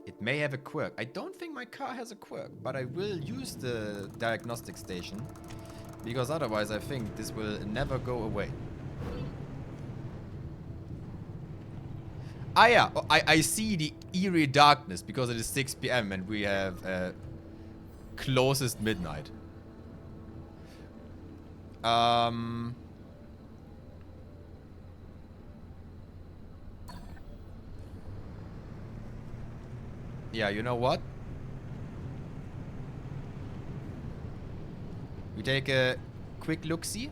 It may have a quirk. I don't think my car has a quirk, but I will use the diagnostic station. Because otherwise I think this will never go away. Ah yeah, I see the eerie darkness because it is 6 PM and we have closest midnight. Yeah, you know what? We take a quick look-see.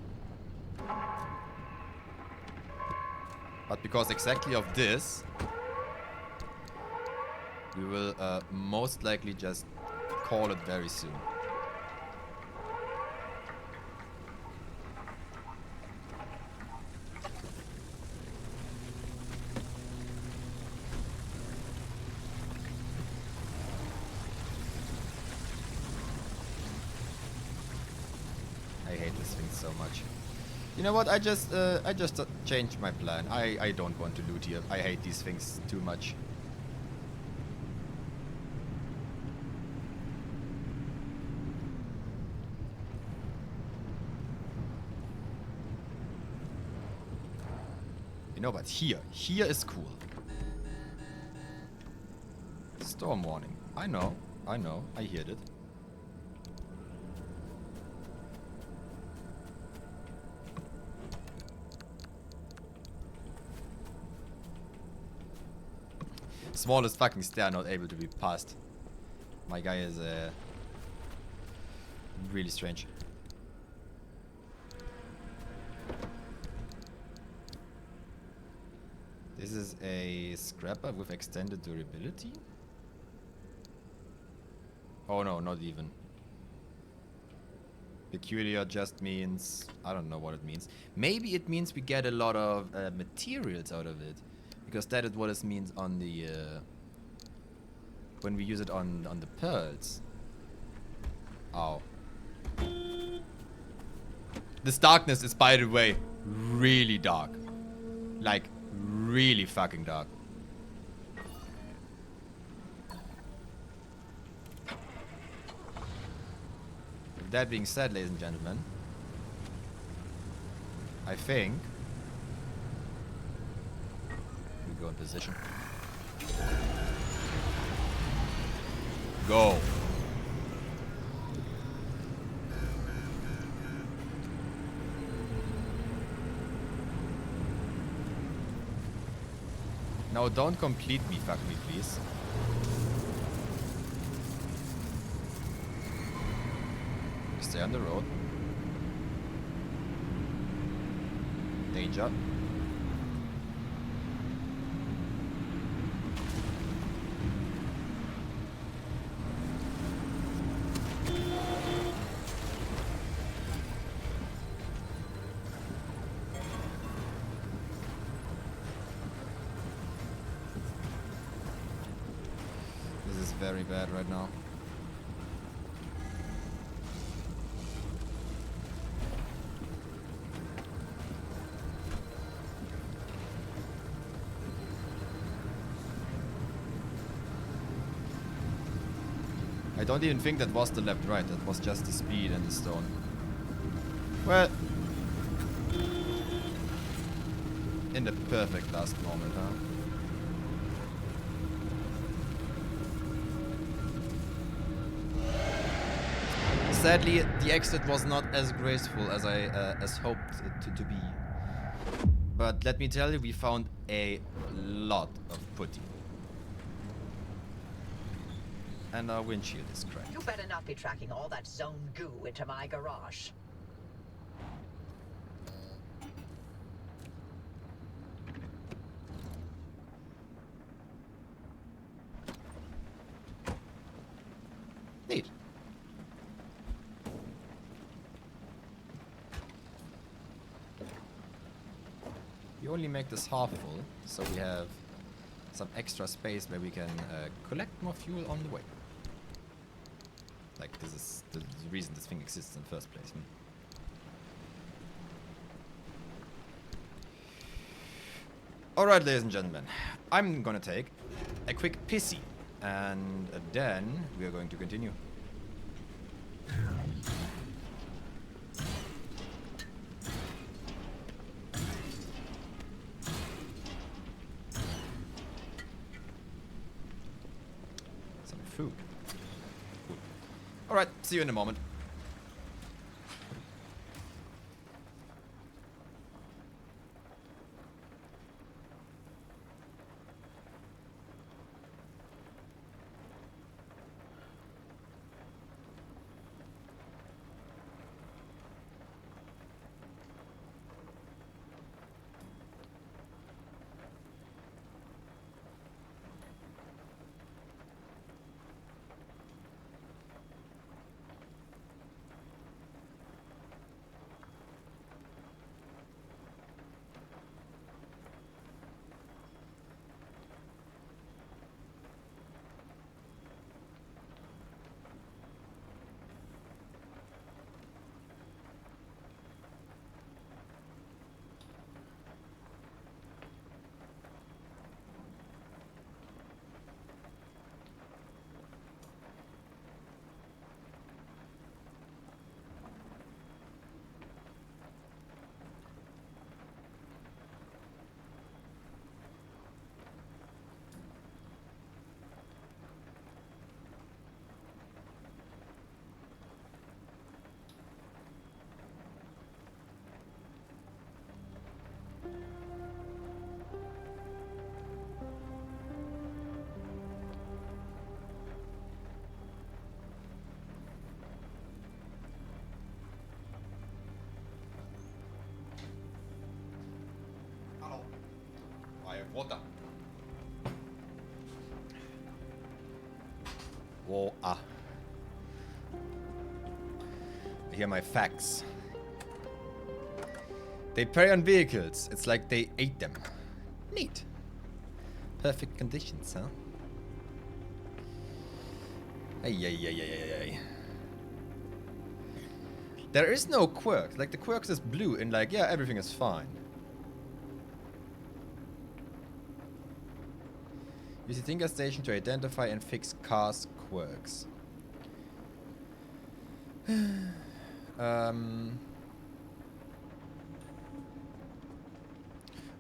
But because exactly of this, we will most likely just call it very soon. I hate this thing so much. You know what? I just changed my plan. I don't want to loot here. I hate these things too much. You know, but here is cool. Storm warning. I know, I heard it. Smallest fucking stair not able to be passed. My guy is really strange. This is a scrapper with extended durability? Oh no, not even. Peculiar just means... I don't know what it means. Maybe it means we get a lot of materials out of it. Because that is what it means on the... when we use it on the pearls. Ow. This darkness is, by the way, really dark. Like, really fucking dark. With that being said, ladies and gentlemen, I think we go in position. Go. Now don't complete me, fuck me, please. Stay on the road. Danger. Very bad right now. I don't even think that was the left right, that was just the speed and the stone. Well, in the perfect last moment, huh? Sadly, the exit was not as graceful as I as hoped it to be. But let me tell you, we found a lot of putty. And our windshield is cracked. You better not be tracking all that zone goo into my garage. Neat. We only make this half full, so we have some extra space where we can collect more fuel on the way. Like, this is the reason this thing exists in the first place. Alright, ladies and gentlemen. I'm gonna take a quick pissy. And then we are going to continue. Some food. Cool. Alright, see you in a moment. I have water. Water. I hear my facts. They prey on vehicles. It's like they ate them. Neat. Perfect conditions, huh? Ay, ay, ay, ay, ay, ay. There is no quirk. Like, the quirks is blue and like, yeah, everything is fine. Use the Tinker Station to identify and fix cars' quirks.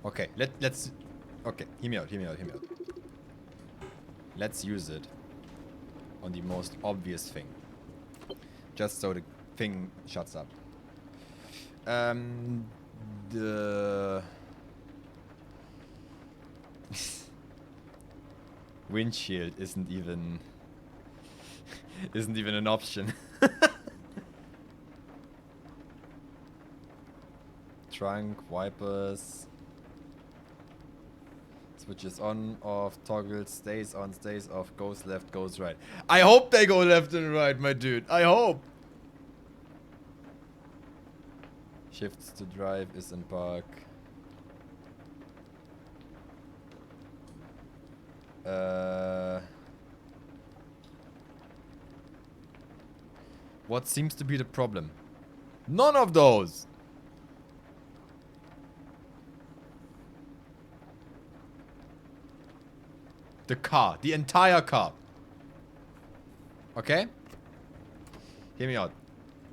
Okay, let's... Okay, hear me out. Let's use it on the most obvious thing. Just so the thing shuts up. The... windshield isn't even an option. Trunk, wipers, switches on, off, toggles, stays on, stays off, goes left, goes right. I hope they go left and right, my dude. I hope. Shifts to drive is in park. What seems to be the problem? None of those! The car. The entire car. Okay? Hear me out.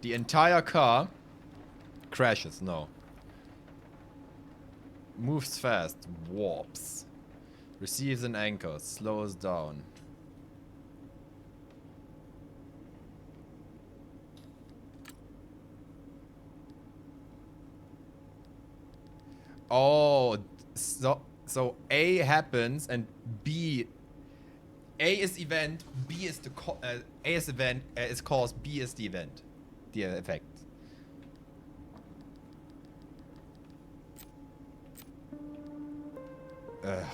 The entire car crashes. No. Moves fast. Warps. Receives an anchor. Slows down. Oh, so A happens and B. A is event, B is the A is event is cause, B is the event, the effect. Ugh.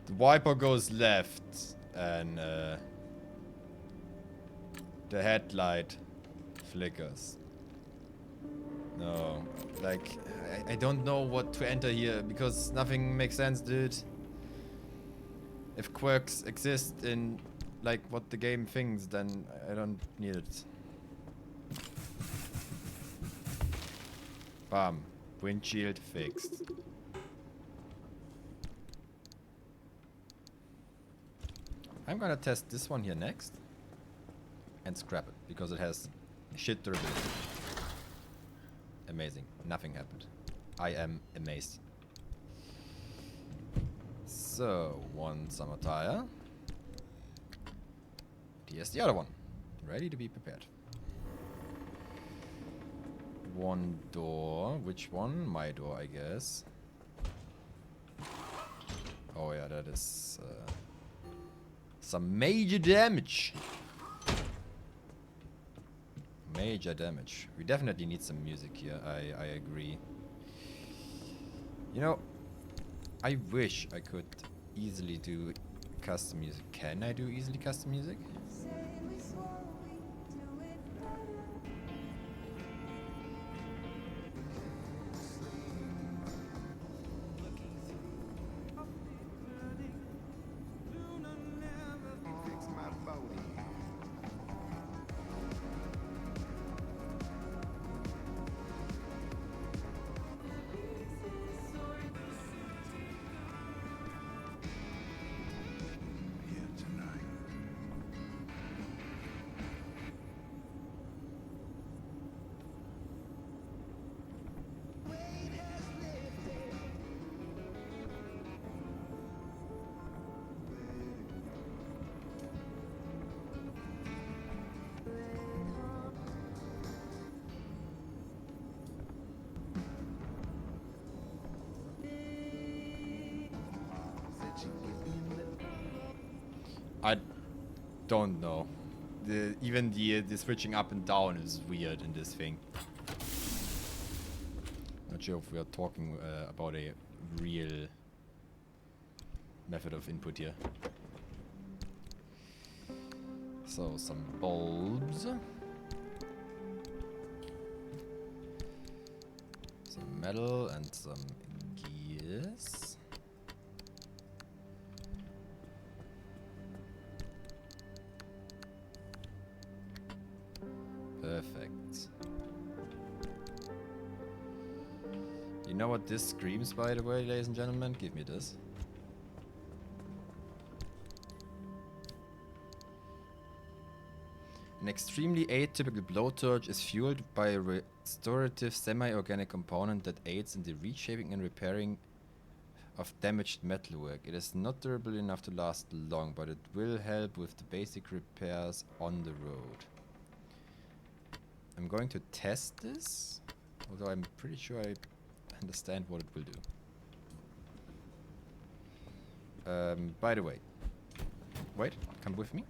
The wiper goes left and the headlight flickers. No, like, I don't know what to enter here because nothing makes sense, dude. If quirks exist in, like, what the game thinks, then I don't need it. Bam. Windshield fixed. I'm gonna test this one here next. And scrap it, because it has shit durability. Amazing. Nothing happened. I am amazed. So, one summer tire. Here's the other one. Ready to be prepared. One door. Which one? My door, I guess. Oh yeah, that is some major damage. Major damage. We definitely need some music here. I agree. You know, I wish I could easily do custom music. Can I do easily custom music? I don't know. Even the switching up and down is weird in this thing. Not sure if we are talking about a real method of input here. So some bulbs, some metal and some gears. Perfect. You know what this screams, by the way, ladies and gentlemen? Give me this. An extremely atypical blowtorch is fueled by a restorative semi-organic component that aids in the reshaping and repairing of damaged metalwork. It is not durable enough to last long, but it will help with the basic repairs on the road. I'm going to test this, although I'm pretty sure I understand what it will do. By the way, wait, come with me.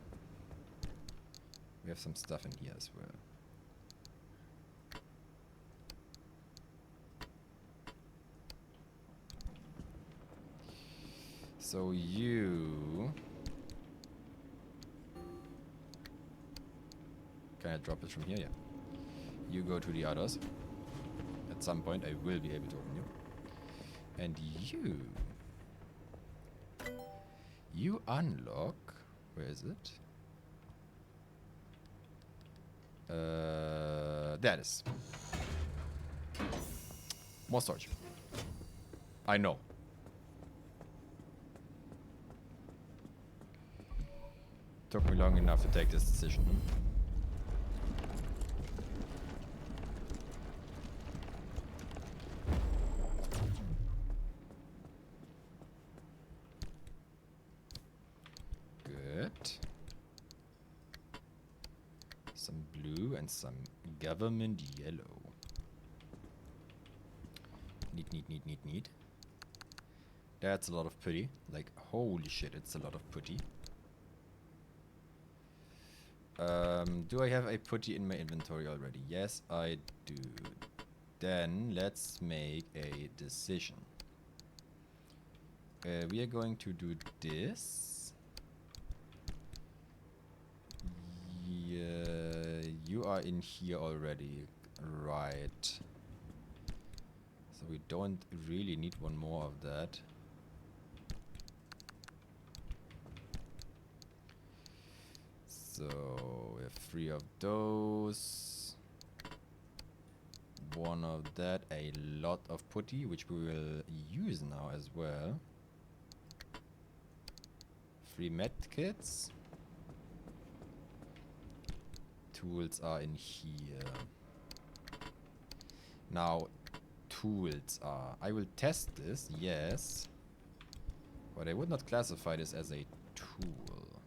We have some stuff in here as well. So you... Can I drop it from here? Yeah. You go to the others. At some point I will be able to open you. And you unlock... Where is it? There it is. More storage. I know. Took me long enough to take this decision. Some blue and some government yellow. Neat. That's a lot of putty. Like, holy shit, it's a lot of putty. Do I have a putty in my inventory already? Yes, I do. Then let's make a decision. We are going to do this. Yeah, you are in here already, right? So we don't really need one more of that. So we have 3 of those. one of that, a lot of putty, which we will use now as well. 3 med kits. Tools are in here. Now, tools are... I will test this, yes. But I would not classify this as a tool.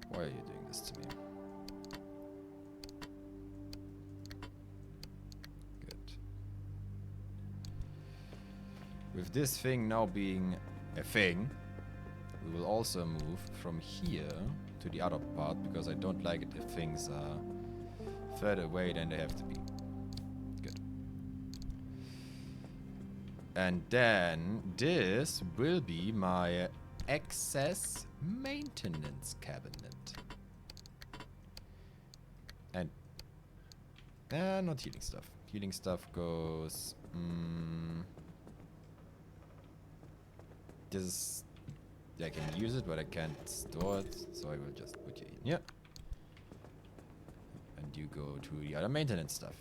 Why are you doing this to me? Good. With this thing now being a thing, we will also move from here to the other part, because I don't like it if things are further away than they have to be. Good. And then this will be my excess maintenance cabinet. And not healing stuff. Healing stuff goes... this is... I can use it, but I can't store it, so I will just put you in here. And you go to the other maintenance stuff.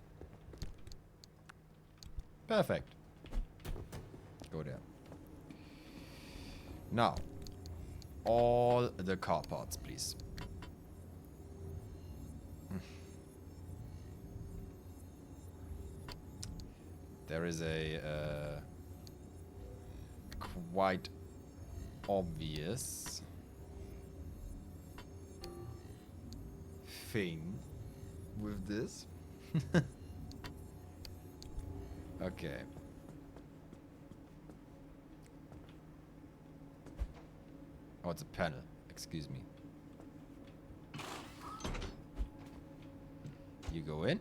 Perfect. Go there. Now, all the car parts, please. There is a quite obvious thing with this. Okay. Oh, it's a panel. Excuse me. You go in.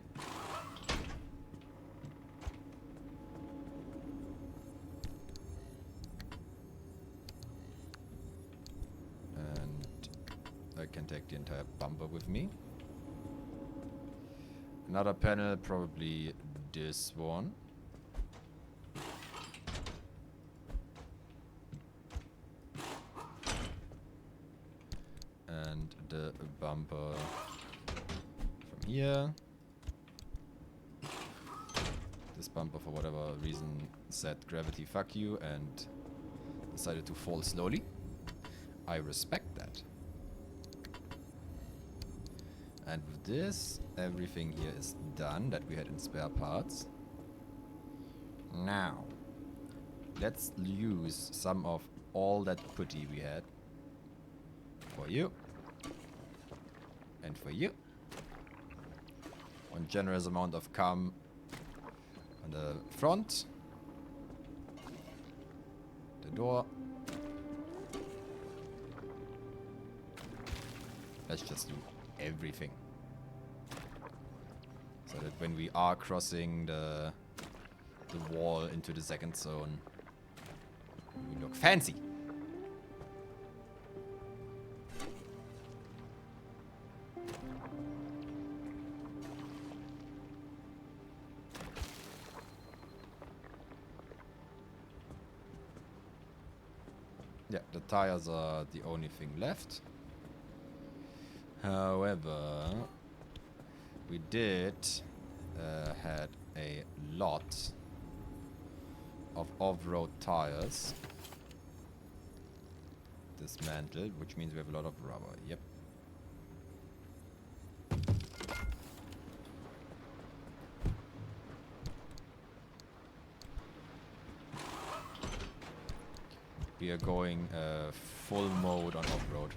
I can take the entire bumper with me. Another panel, probably this one. And the bumper from here. This bumper, for whatever reason, said gravity fuck you and decided to fall slowly. I respect that. And with this, everything here is done that we had in spare parts. Now, let's use some of all that putty we had. For you. And for you. One generous amount of cum on the front. The door. Let's just do everything, so that when we are crossing the wall into the second zone, we look fancy. Yeah, the tires are the only thing left. However, we did had a lot of off-road tires dismantled, which means we have a lot of rubber. Yep. We are going full mode on off-road.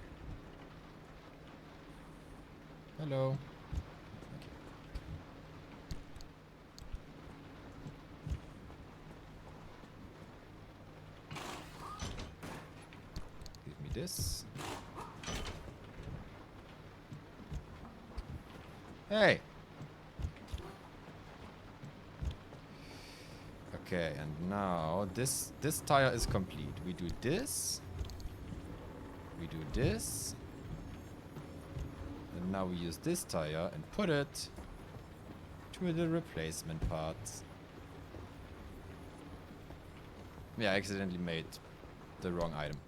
Hello. Thank you. Give me this. Hey. Okay, and now this tire is complete. We do this. We do this. And now we use this tire and put it to the replacement parts. Yeah, I accidentally made the wrong item.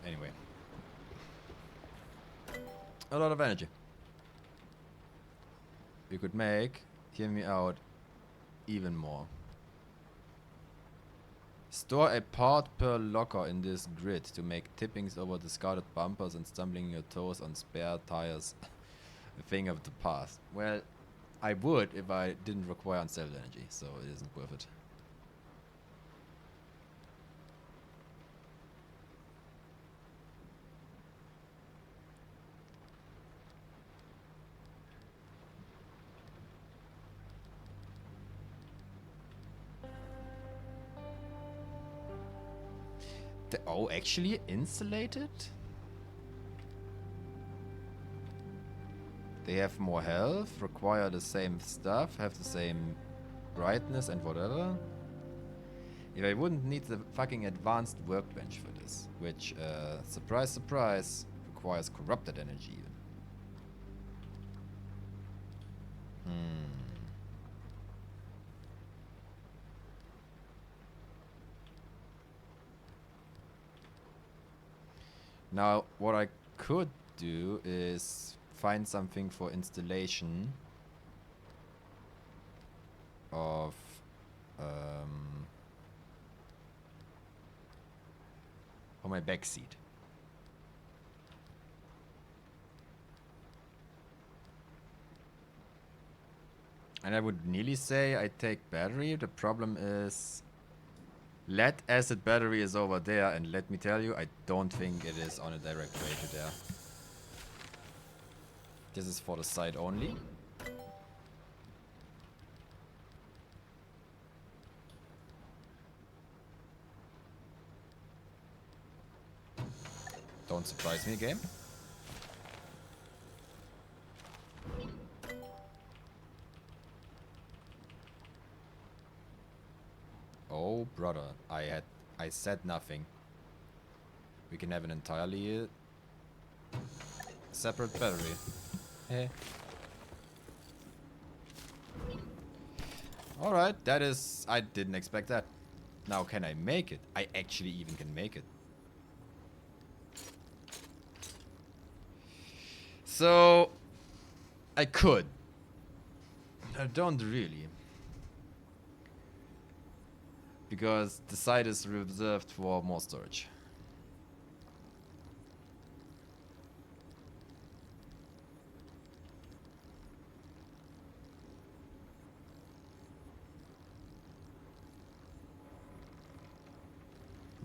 Anyway. A lot of energy. we could make, hear me out, even more. Store a part per locker in this grid to make tippings over discarded bumpers and stumbling your toes on spare tires a thing of the past. Well, I would if I didn't require unstable energy, so it isn't worth it. Oh, actually insulated? They have more health, require the same stuff, have the same brightness and whatever. If I wouldn't need the fucking advanced workbench for this, which, surprise, surprise, requires corrupted energy even. Now, what I could do is find something for installation of for my back seat. And I would nearly say I take battery. The problem is lead acid battery is over there, and let me tell you, I don't think it is on a direct way to there. This is for the side only. Don't surprise me, game. Oh, brother. I said nothing. We can have an entirely separate battery. Hey. Alright, that is... I didn't expect that. Now, can I make it? I actually even can make it. So... I could. I don't really. Because the site is reserved for more storage.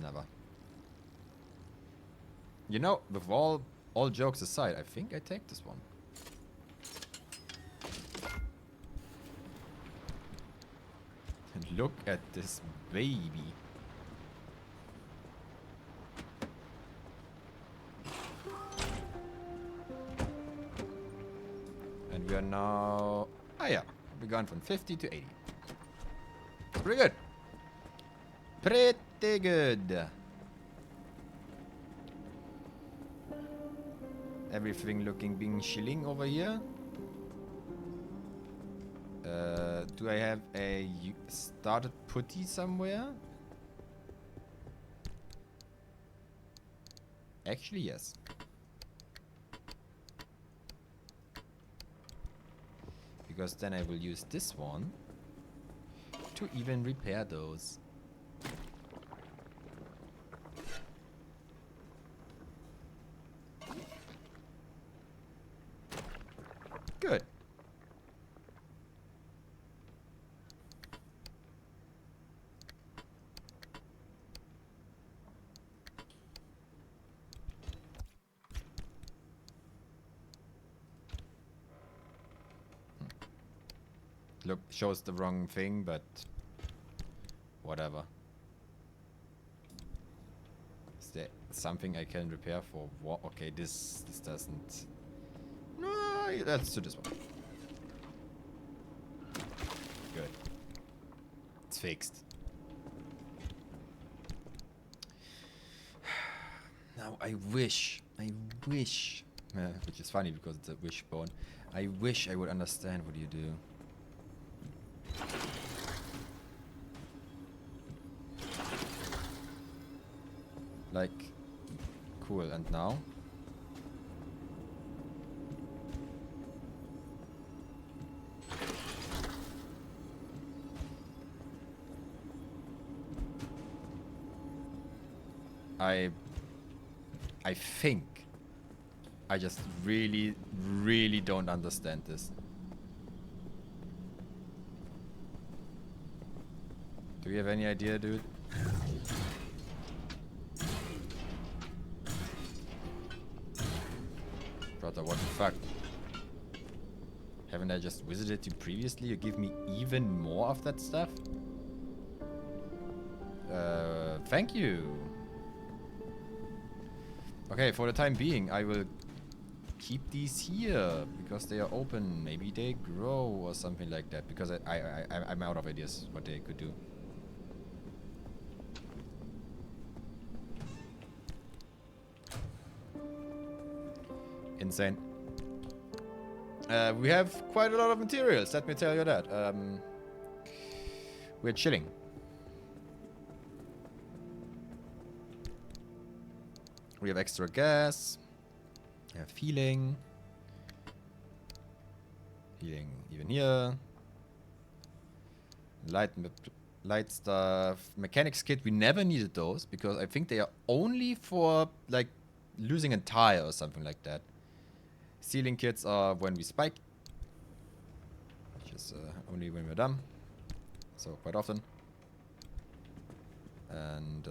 Never. You know, with all jokes aside, I think I take this one. And look at this baby. And we are now... Ah yeah, we're gone from 50 to 80. Pretty good. Pretty good. Everything looking being chilling over here. Do I have a started putty somewhere? Actually, yes. Because then I will use this one to even repair those. Good. Look, shows the wrong thing, but whatever. Is there something I can repair for what? Okay, this doesn't. No, let's do this one. Good. It's fixed. Now I wish, which is funny because it's a wishbone. I wish I would understand what you do. Like, cool, and now? I think I just really, really don't understand this. Do you have any idea, dude? Brother, what the fuck? Haven't I just visited you previously? You give me even more of that stuff? Thank you. Okay, for the time being, I will keep these here because they are open. Maybe they grow or something like that. Because I'm out of ideas what they could do. Insane. We have quite a lot of materials, let me tell you that. We're chilling. We have extra gas. We have healing. Healing even here. Light stuff. Mechanics kit, we never needed those because I think they are only for like losing a tire or something like that. Sealing kits are when we spike. Which is only when we're done. So quite often. And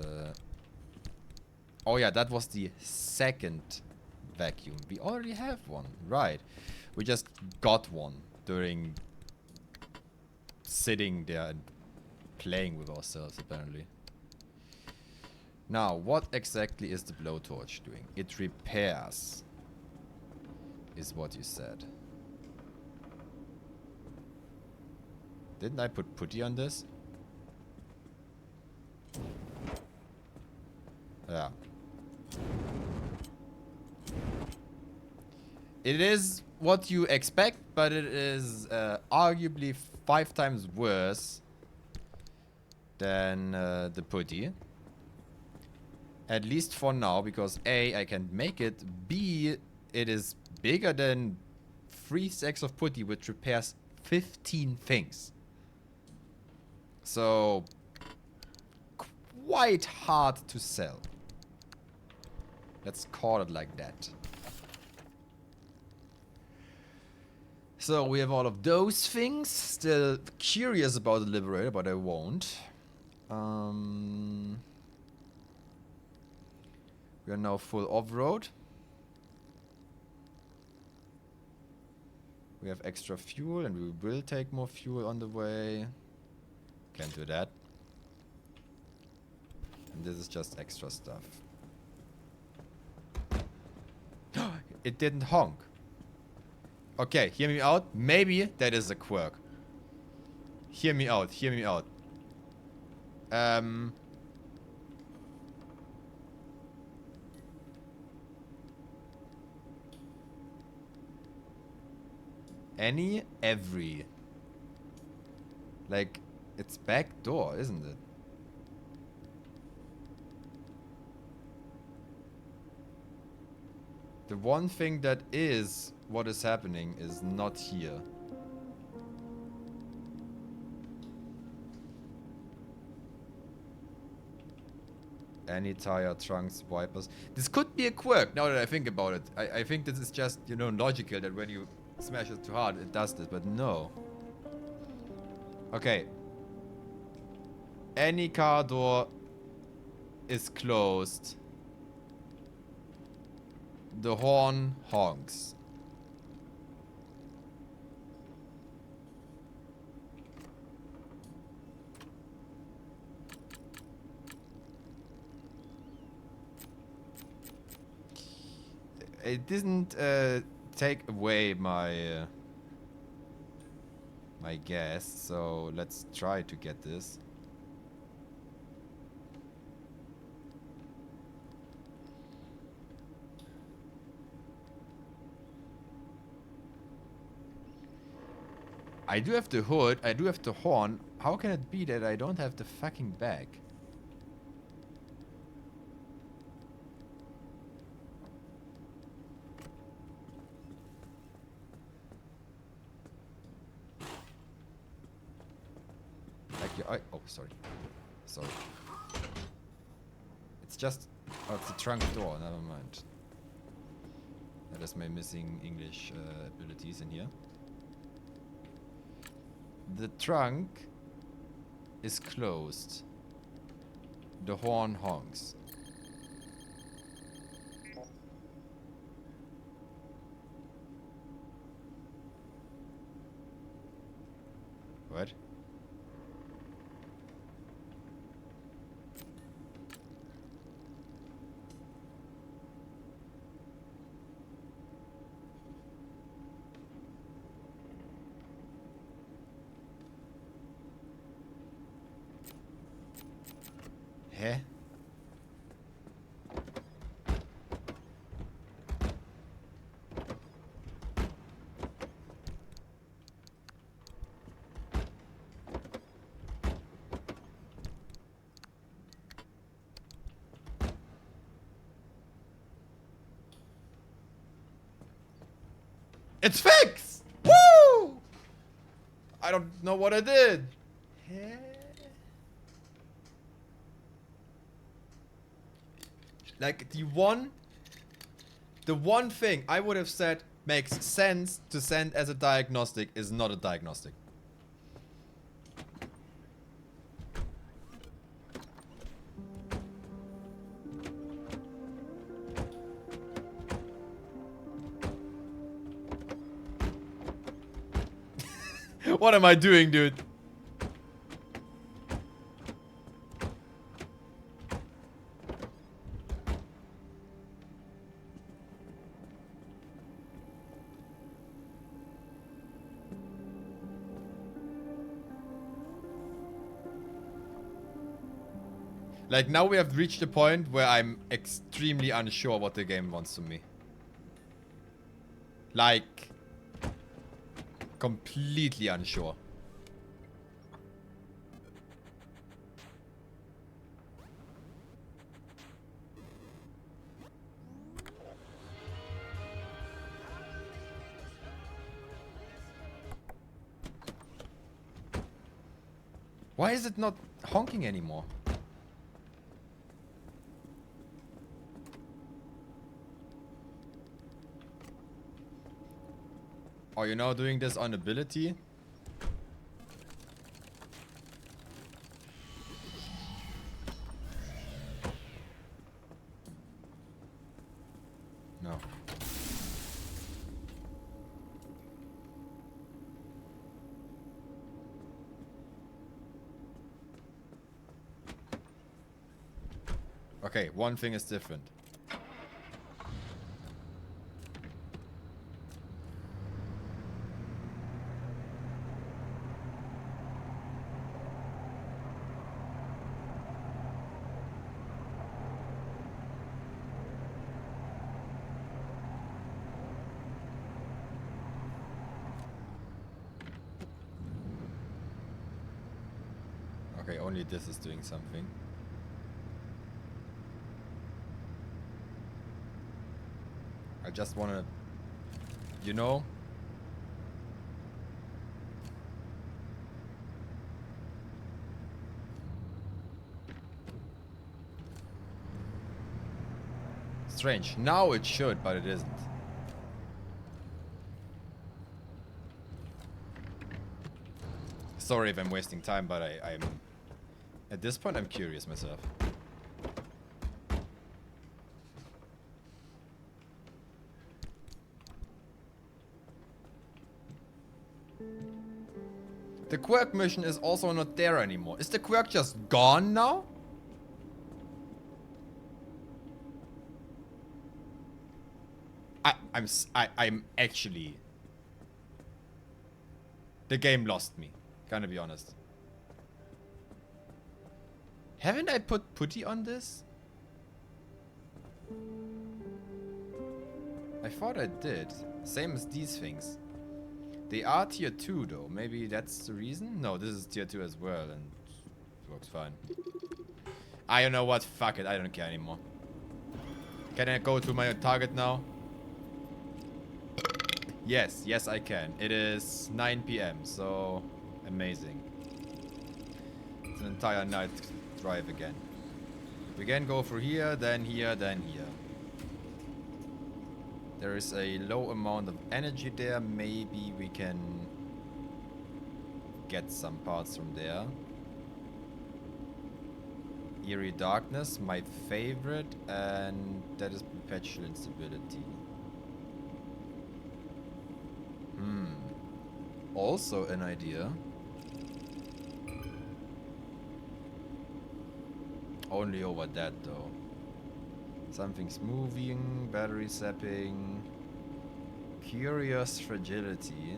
oh yeah, that was the second vacuum. We already have one, right? We just got one during sitting there and playing with ourselves, apparently. Now, what exactly is the blowtorch doing? It repairs, is what you said. Didn't I put putty on this? Yeah. It is what you expect, but it is arguably 5 times worse than the putty. At least for now, because A, I can make it. B, it is bigger than 3 stacks of putty, which repairs 15 things. So, quite hard to sell. Let's call it like that. So we have all of those things. Still curious about the Liberator, but I won't. We are now full off-road. We have extra fuel and we will take more fuel on the way. Can't do that. And this is just extra stuff. It didn't honk. Okay, hear me out. Maybe that is a quirk. Hear me out, hear me out. Every. Like, it's back door, isn't it? The one thing that is what is happening is not here. Any tire, trunks, wipers. This could be a quirk now that I think about it. I think this is just, you know, logical that when you smash it too hard, it does this, but no. Okay. Any car door is closed. The horn honks. It didn't take away my my guess, so let's try to get this. I do have the hood, I do have the horn. How can it be that I don't have the fucking bag? Like, oh, sorry. Sorry. It's just Oh, it's the trunk door. Never mind. That is my missing English abilities in here. The trunk is closed. The horn honks. What? Hä? It's fixed! Woo! I don't know what I did. Hä? Like the one thing I would have said makes sense to send as a diagnostic is not a diagnostic. What am I doing, dude? Like, now we have reached a point where I'm extremely unsure what the game wants from me. Like, completely unsure. Why is it not honking anymore? Are you now doing this on ability? No. Okay, one thing is different. Okay, only this is doing something. I just wanna, you know? Strange. Now it should, but it isn't. Sorry if I'm wasting time, but I'm... At this point, I'm curious myself. The quirk mission is also not there anymore. Is the quirk just gone now? I'm actually... The game lost me. Gonna be honest. Haven't I put putty on this? I thought I did. Same as these things. They are tier 2 though. Maybe that's the reason? No, this is tier 2 as well and it works fine. I don't know what. Fuck it. I don't care anymore. Can I go to my target now? Yes. Yes, I can. It is 9 PM. So amazing. It's an entire night drive again. We can go through here, then here, then here. There is a low amount of energy there. Maybe we can get some parts from there. Eerie Darkness, my favorite, and that is Perpetual Instability. Also an idea. Only over that though. Something's moving, battery zapping, curious fragility.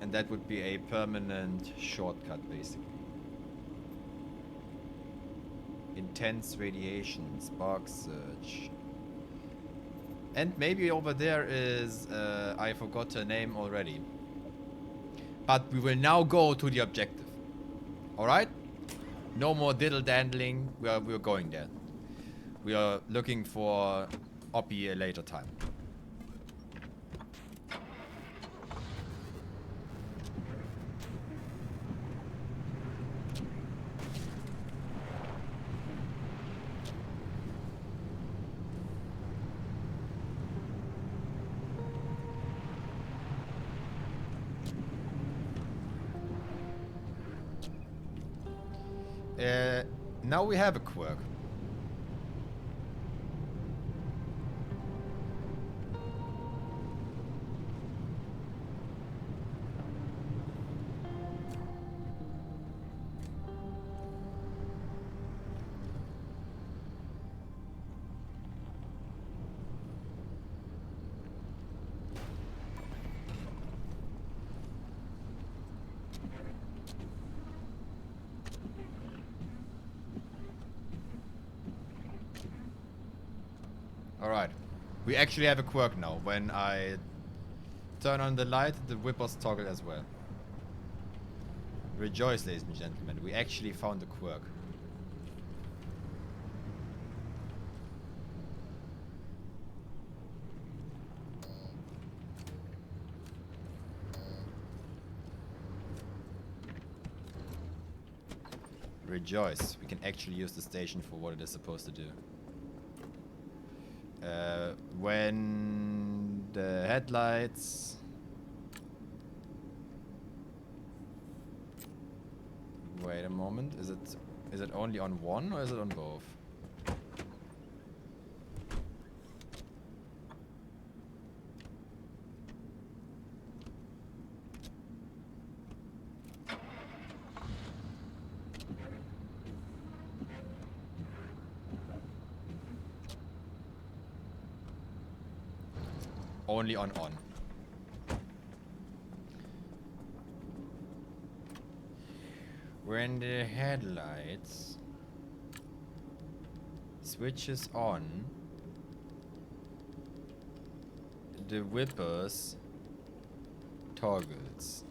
And that would be a permanent shortcut basically. Intense radiation, spark surge. And maybe over there is, I forgot her name already. But we will now go to the objective. Alright? No more diddle-dandling. We're going there. We are looking for Oppie a later time. Now we have a quirk. Alright. We actually have a quirk now. When I turn on the light, the whippers toggle as well. Rejoice, ladies and gentlemen. We actually found a quirk. Rejoice. We can actually use the station for what it is supposed to do. When the headlights... Wait a moment. Is it only on one or is it on both? Only on. When the headlights switches on, the whippers toggles.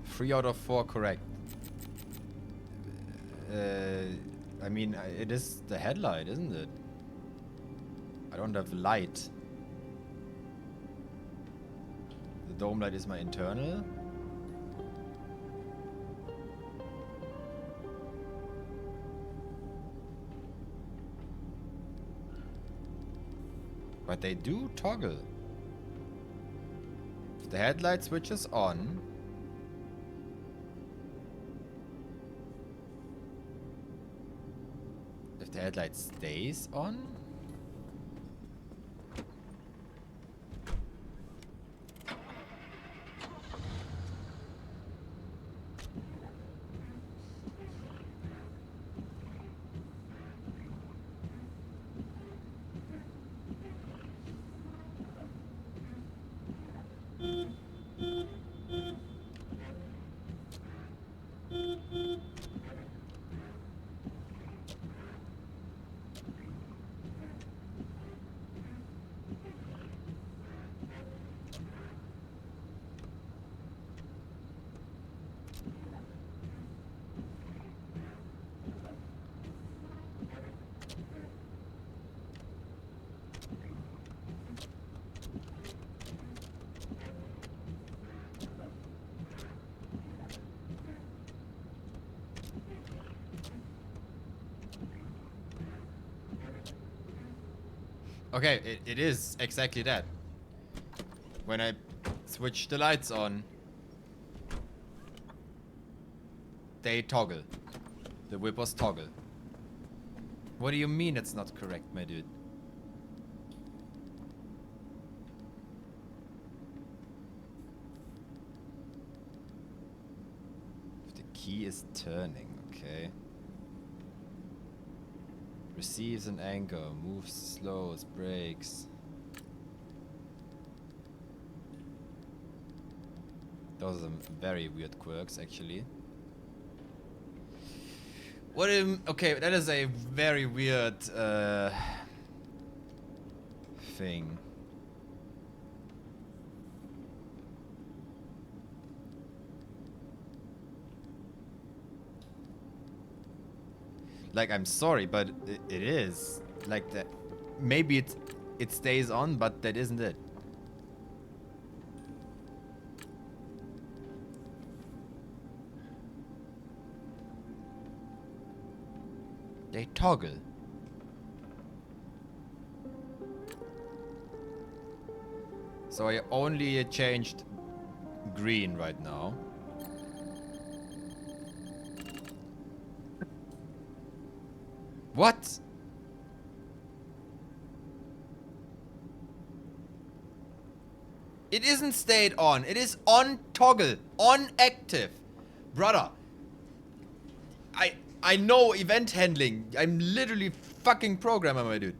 Three out of 4 correct. I mean, it is the headlight, isn't it? I don't have light. The dome light is my internal. But they do toggle. If the headlight switches on, if the headlight stays on, Okay, it is exactly that. When I switch the lights on, they toggle. The whippers toggle. What do you mean it's not correct, my dude? If the key is turning, okay. Receives an anchor, moves, slows, brakes. Those are some very weird quirks, actually. What okay, that is a very weird thing. Like, I'm sorry, but it is like that. Maybe it stays on, but that isn't it. They toggle. So I only changed green right now. What? It isn't stayed on. It is on toggle. On active. Brother. I know event handling. I'm literally fucking programmer, my dude.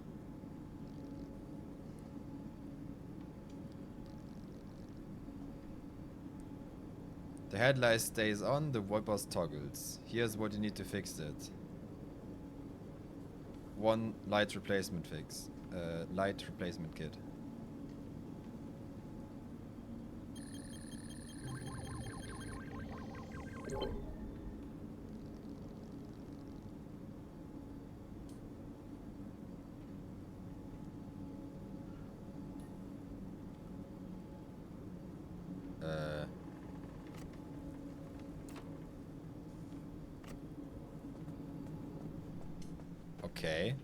The headlight stays on, the wipers toggles. Here's what you need to fix it. One light replacement fix. Light replacement kit. Okay.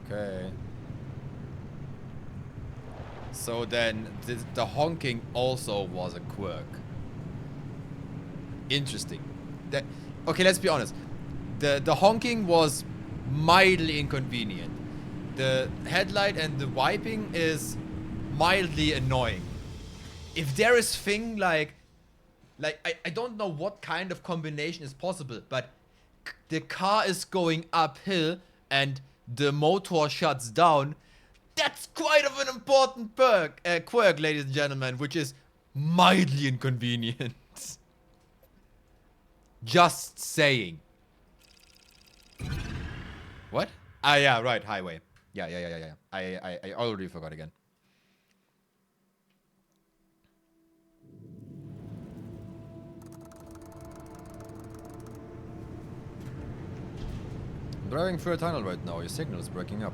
Okay. So then the honking also was a quirk. Interesting. That okay, let's be honest. The honking was mildly inconvenient. The headlight and the wiping is mildly annoying. If there is thing like I don't know what kind of combination is possible, but the car is going uphill and the motor shuts down. That's quite of an important quirk, ladies and gentlemen, which is mildly inconvenient. Just saying. What? Ah, yeah, right, highway. Yeah. I already forgot again. I'm driving through a tunnel right now. Your signal is breaking up.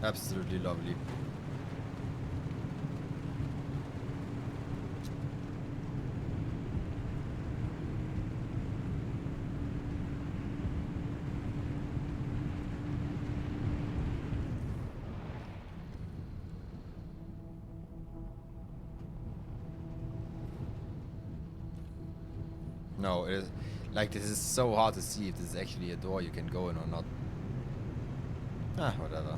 Absolutely lovely. No, it is like this is so hard to see if this is actually a door you can go in or not. Ah, whatever.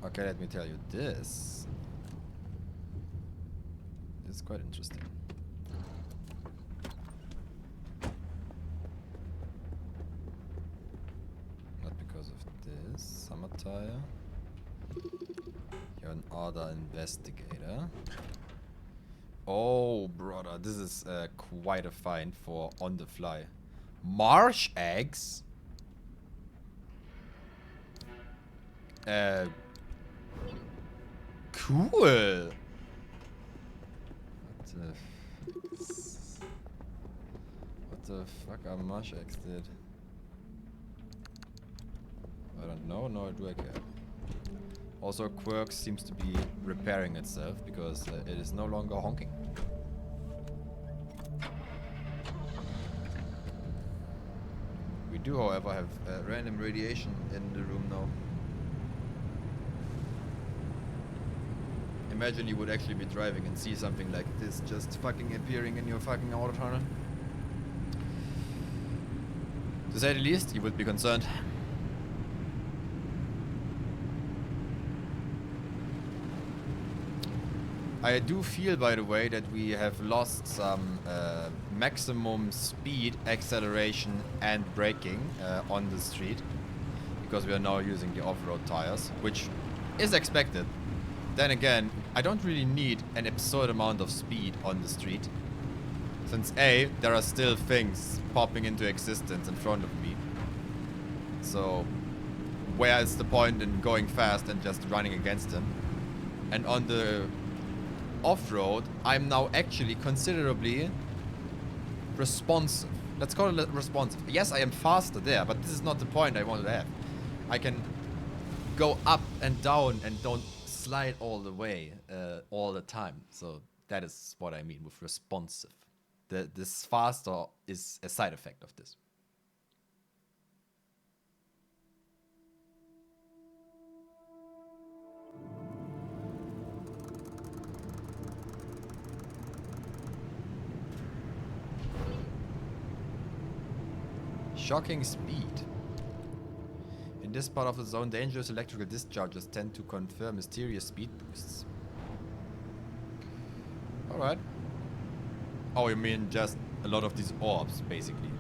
Okay, let me tell you, this is quite interesting. Not because of this. Summer tire. You're an Order investigator. Oh, brother, this is quite a find for on the fly. Marsh eggs? Cool. What the fuck are marsh eggs, dude? I don't know, nor do I care. Also, Quirk seems to be repairing itself because it is no longer honking. We do, however, have random radiation in the room now. Imagine you would actually be driving and see something like this just fucking appearing in your fucking auto tunnel. To say the least, you would be concerned. I do feel, by the way, that we have lost some maximum speed, acceleration and braking on the street. Because we are now using the off-road tires, which is expected. Then again, I don't really need an absurd amount of speed on the street. Since A, there are still things popping into existence in front of me. So, where is the point in going fast and just running against them? And on the off-road, I'm now actually considerably responsive. Let's call it responsive. Yes, I am faster there, but this is not the point I wanted to have. I can go up and down and don't slide all the way all the time. So that is what I mean with responsive. This faster is a side effect of this. Shocking speed. In this part of the zone, dangerous electrical discharges tend to confer mysterious speed boosts. Alright. Oh, you mean just a lot of these orbs, basically.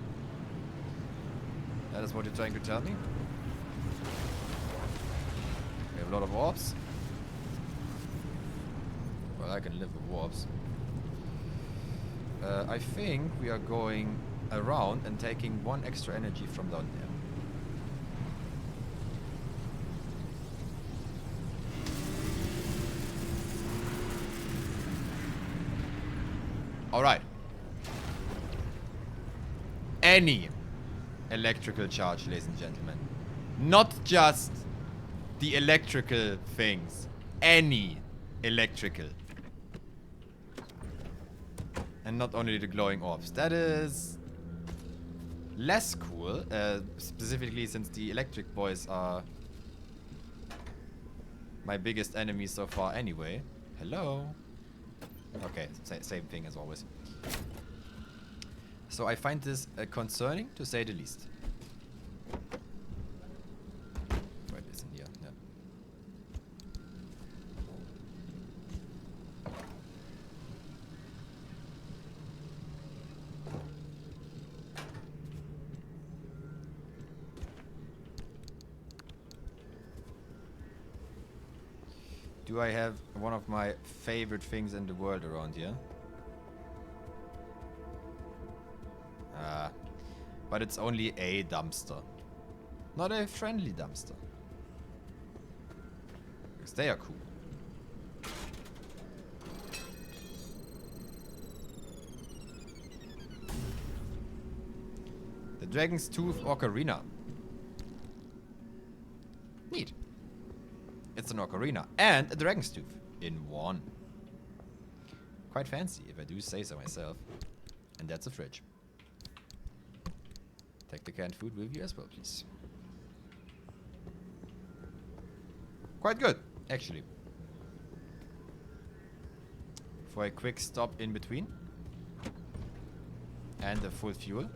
That is what you're trying to tell me? We have a lot of orbs. Well, I can live with orbs. I think we are going around and taking one extra energy from down there. Alright. Any electrical charge, ladies and gentlemen. Not just the electrical things. Any electrical. And not only the glowing orbs. That is less cool. Specifically since the electric boys are my biggest enemy so far anyway. Hello. Okay, same thing as always. So I find this concerning, to say the least. Wait, listen here. Yeah. Do I have one of my favorite things in the world around here? But it's only a dumpster. Not a friendly dumpster. Because they are cool. The Dragon's Tooth Ocarina. Neat. It's an ocarina and a Dragon's Tooth in one. Quite fancy, if I do say so myself. And that's a fridge. Take the canned food with you as well, please. Quite good, actually. For a quick stop in between. And a full fuel.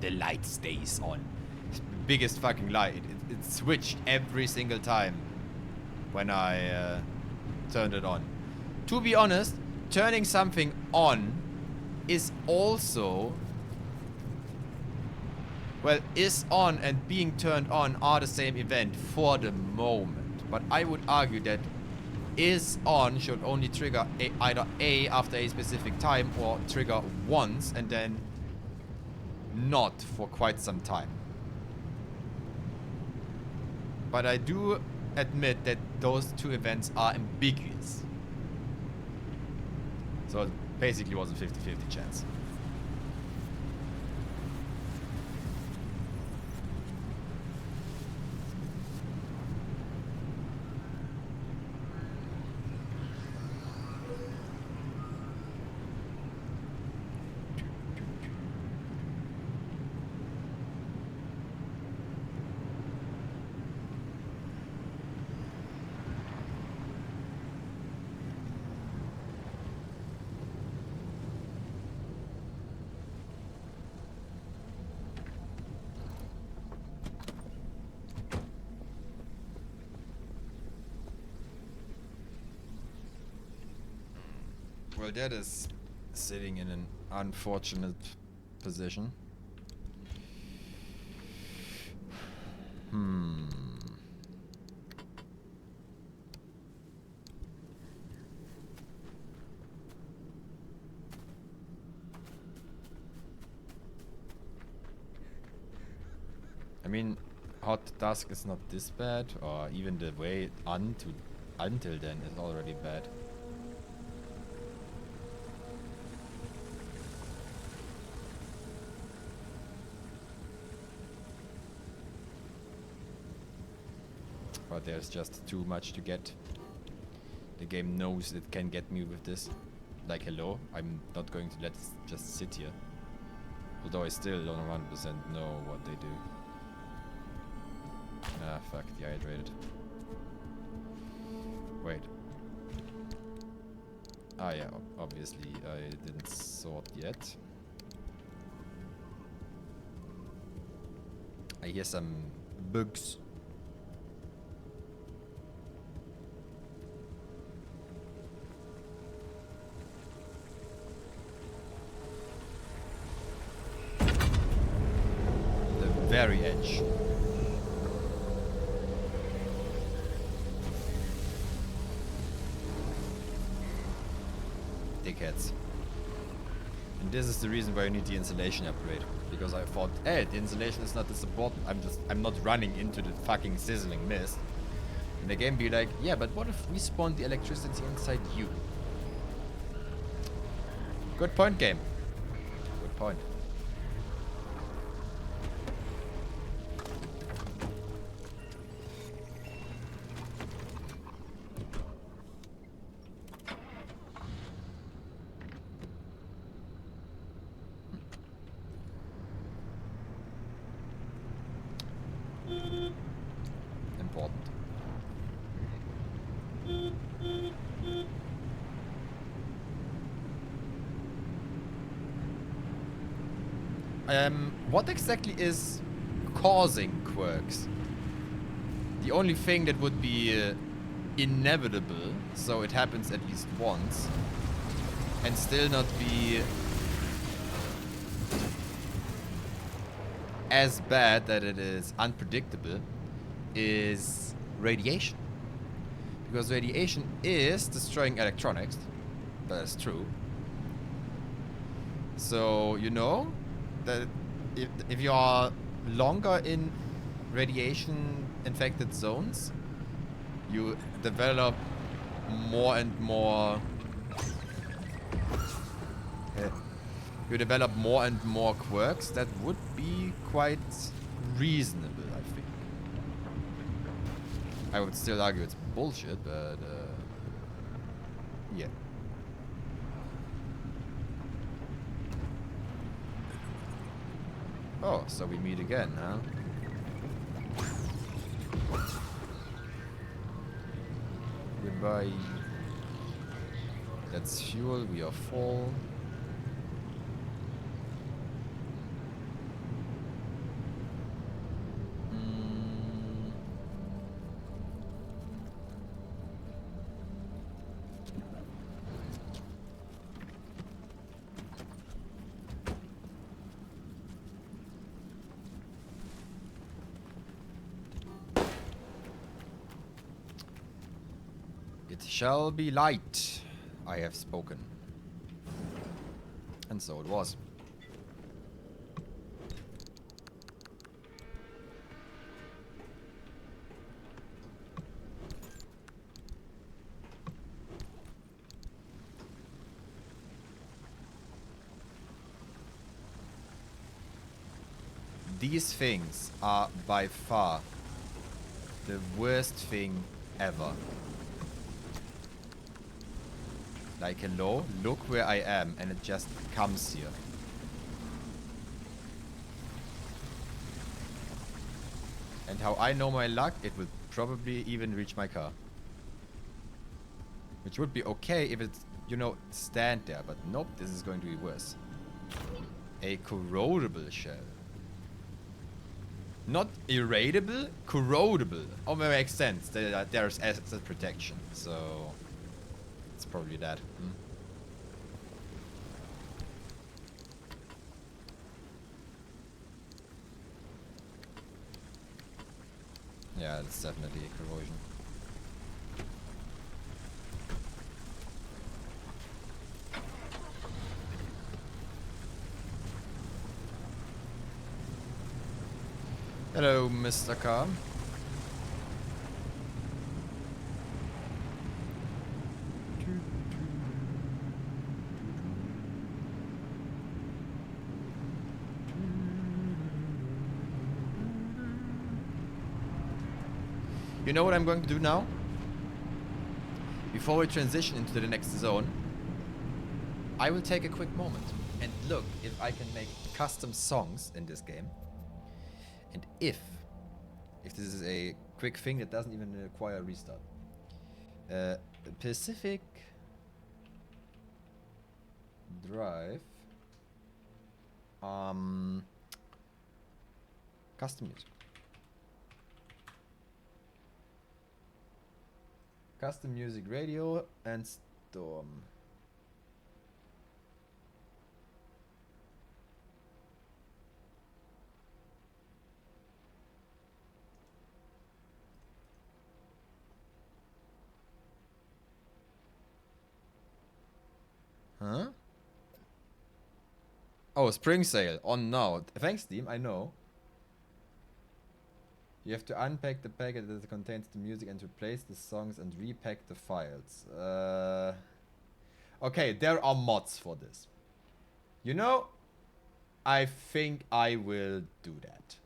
the light stays on. Biggest fucking lie. It switched every single time when I turned it on. To be honest, turning something on is also... Well, is on and being turned on are the same event for the moment. But I would argue that is on should only trigger either A after a specific time or trigger once and then not for quite some time. But I do admit that those two events are ambiguous. So it basically was a 50-50 chance. Well, that is sitting in an unfortunate position. I mean, hot dusk is not this bad, or even the way until then is already bad. But there's just too much to get. The game knows it can get me with this. Like, hello, I'm not going to let it just sit here. Although I still don't 100% know what they do. Ah, fuck, dehydrated. Wait. Ah, yeah, obviously I didn't sort yet. I hear some bugs. Very edge. Dickheads. And this is the reason why you need the insulation upgrade. Because I thought, hey, the insulation is not this important. I'm not running into the fucking sizzling mist. And the game be like, yeah, but what if we spawn the electricity inside you? Good point, game. Good point. Important. What exactly is causing quirks? The only thing that would be inevitable, so it happens at least once, and still not be as bad that it is unpredictable, is radiation. Because radiation is destroying electronics. That is true. So, you know, that if you are longer in radiation infected zones, you develop more and more quirks that would be quite reasonable, I think. I would still argue it's bullshit, but yeah. Oh, so we meet again, huh? Goodbye. That's fuel, we are full. shall be light. I have spoken. And so it was. These things are by far the worst thing ever. Like, hello, look where I am, and it just comes here. And how I know my luck, it will probably even reach my car. Which would be okay if it's, you know, stand there, but nope, this is going to be worse. A corrodable shell. Not erasable, corrodable. Oh, that makes sense. There's asset protection, so it's probably that. Yeah, it's definitely corrosion. Hello, Mr. Car. You know what I'm going to do now? Before we transition into the next zone, I will take a quick moment and look if I can make custom songs in this game. And if this is a quick thing that doesn't even require a restart. Pacific Drive. Custom music. Custom music radio and storm. Huh? Oh, spring sale on now. Thanks, Steam. I know. You have to unpack the packet that contains the music and replace the songs and repack the files. Okay, there are mods for this. You know, I think I will do that.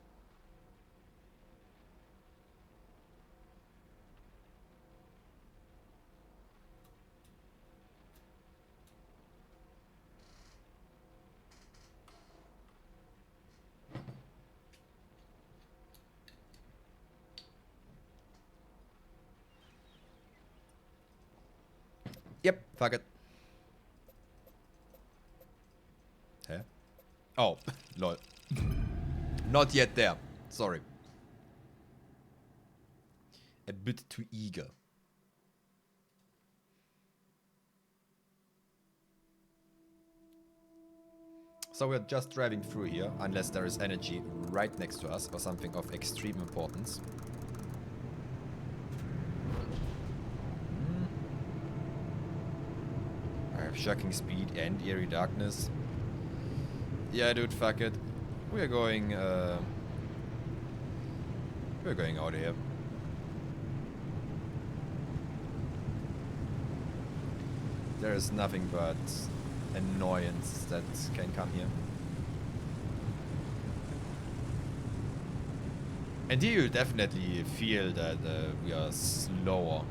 Yep, fuck it. Huh? Oh, lol. Not yet there. Sorry. A bit too eager. So we're just driving through here, unless there is energy right next to us or something of extreme importance. I have shocking speed and eerie darkness. Yeah, dude, fuck it. We're going out of here. There is nothing but annoyance that can come here. And here you definitely feel that we are slower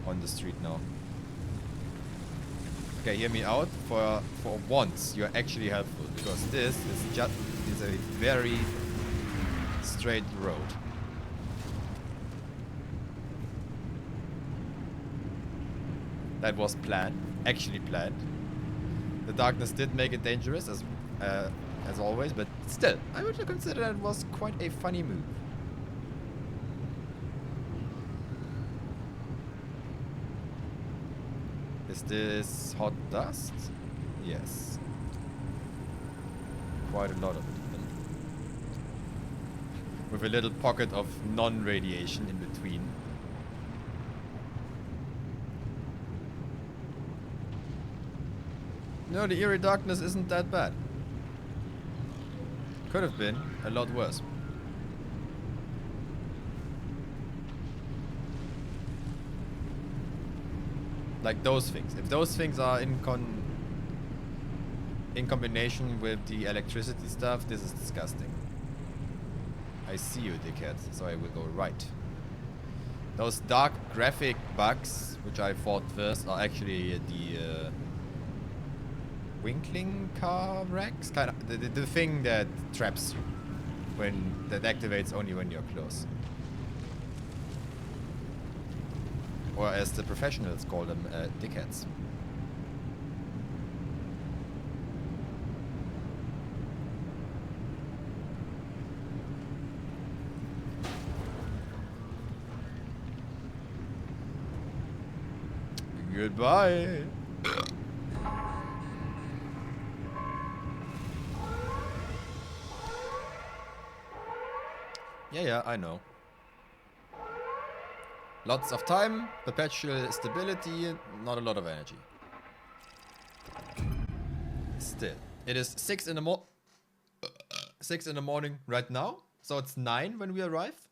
on the street now. Okay, hear me out. For once, you're actually helpful, because this is a very straight road. That was planned, actually planned. The darkness did make it dangerous, as always, but still, I would consider that was quite a funny move. Is this hot dust? Yes. Quite a lot of it. with a little pocket of non-radiation in between. No, the eerie darkness isn't that bad. Could have been a lot worse. Like those things. If those things are in combination with the electricity stuff, this is disgusting. I see you, dickhead, so I will go right. Those dark graphic bugs, which I thought first, are actually the Winkling car wrecks? Kind of the thing that traps you. That activates only when you're close. Or as the professionals call them, dickheads. Goodbye. Yeah, I know. Lots of time, perpetual stability, not a lot of energy. Still, it is 6 in the morning right now, so it's 9 when we arrive.